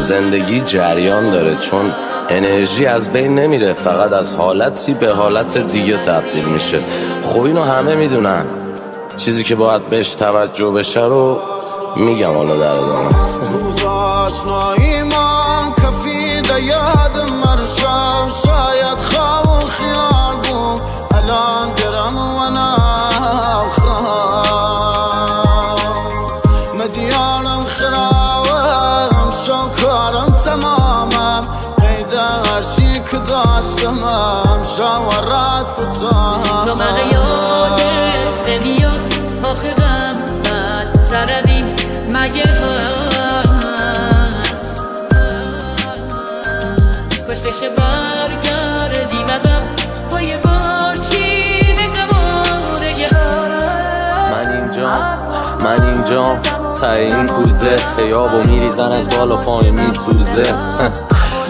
زندگی جریان داره، چون انرژی از بین نمیره، فقط از حالتی به حالت دیگه تبدیل میشه. خب اینو همه میدونن، چیزی که باید بهش توجه بشه رو میگم حالا در ادامه. روز آشنایی من کفیده یادم مرشم، شاید خواب و خیال بود الان گرم و نخوام، مدیانم خرابم شوکارم تمامم، قید هرچی که داشتمم شاورت کتام. تو مغیادت نمیاد آخرم بدتر از این مگه هست، کاش بشه برگردی مدم با یه گرچین زمانه. من اینجا ته این کوزه، حیابو میریزن از بالا پایین میسوزه.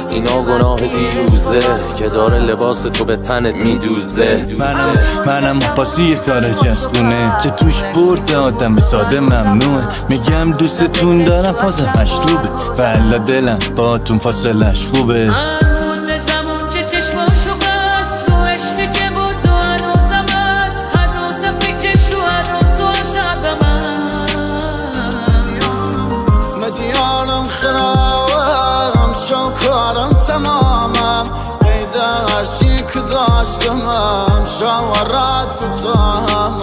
اینا گناه دیروزه که داره لباس تو به تنت میدوزه. منم پاسی کار جسکونه که توش برد آدم ساده ممنوعه. میگم دوستتون دارم فازم مشروبه، والا دلم باتون فاصلش خوبه. شوکارم تمامم، قید هرچی که داشتمم شاورت کتامم.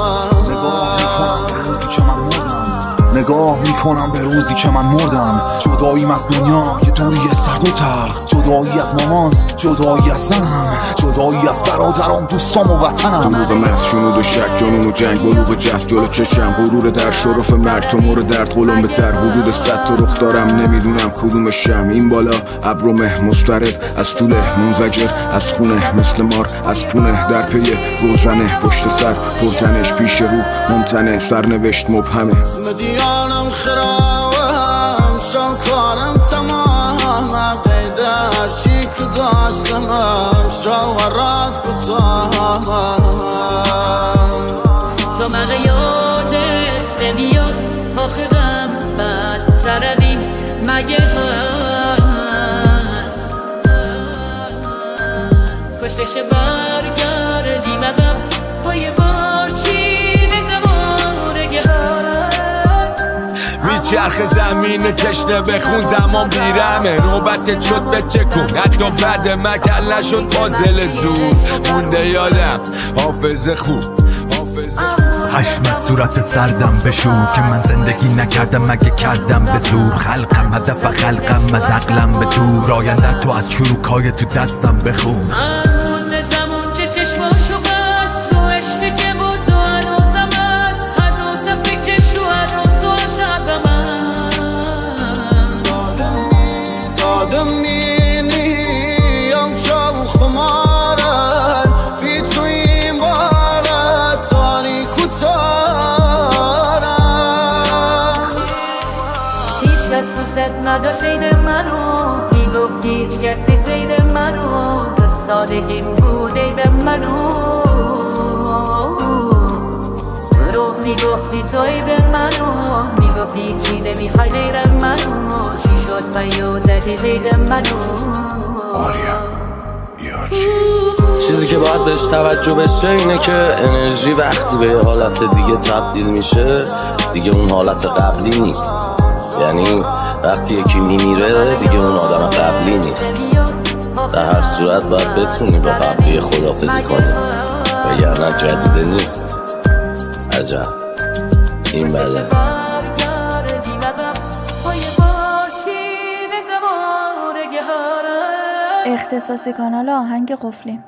نگاه میکنم به روزی که من مردم، جداییم از دنیا یه دوری سرد و تلخ، جدایی از مامان، جدایی از زنم، جدایی از برادرام، دوستام و وطنم. دروغ محض، شنود و شک، جنون و جنگ، بلوغ جهل جلو چشم، غرور در شرف مرد، تو مورد درد قلم بتر، حدود 100 تا رخ دارم نمیدونم کدومشم. این بالا ابر و مه مضطرب، از طوله منزجر، از خونه مثل مار، از پونه در پی روزنه، پشت سر پرتنش، پیش رو ممتنه، سرنوشت مبهمه. مدیانم خرابم شوکارم تمامم، قید هرچی که داشتمم شاورت کتامم. تو مغیادت نمیاد آخرم بدتر از این مگه هست، کاش بشه برگردی مدم با یه گرچین زمانه هست. میچرخ زمین تشنه بخون، زمان بیرمه نوبتت شد به چکون، حتی بعد مکل نشد فاضل زود مونده یادم حافظه خوب. خشم از صورت سردم بشور که من زندگی نکردم مگه کردم به زور. خلقم هدف خلقم از عقلم به دور، آینده تو از چروکای تو دستم بخون. نداشت عید منو، میگفتی هیچ کس نیست عید منو، به سادگی بود عید منو، رو میگفتی تو عید منو، میگفتی چی نمیخوای غیر منو، چی شد و زدی عید منو. آریا چیزی که باید بهش توجه بشه اینه که انرژی وقتی به حالت دیگه تبدیل میشه دیگه اون حالت قبلی نیست. یعنی وقتی یکی میمیره دیگه اون آدم قبلی نیست. در هر صورت باید بتونی با قبلی خداحافظی کنی، وگرنه جدیده نیست. عجب این بله. اختصاصی کانال آهنگ قفلی.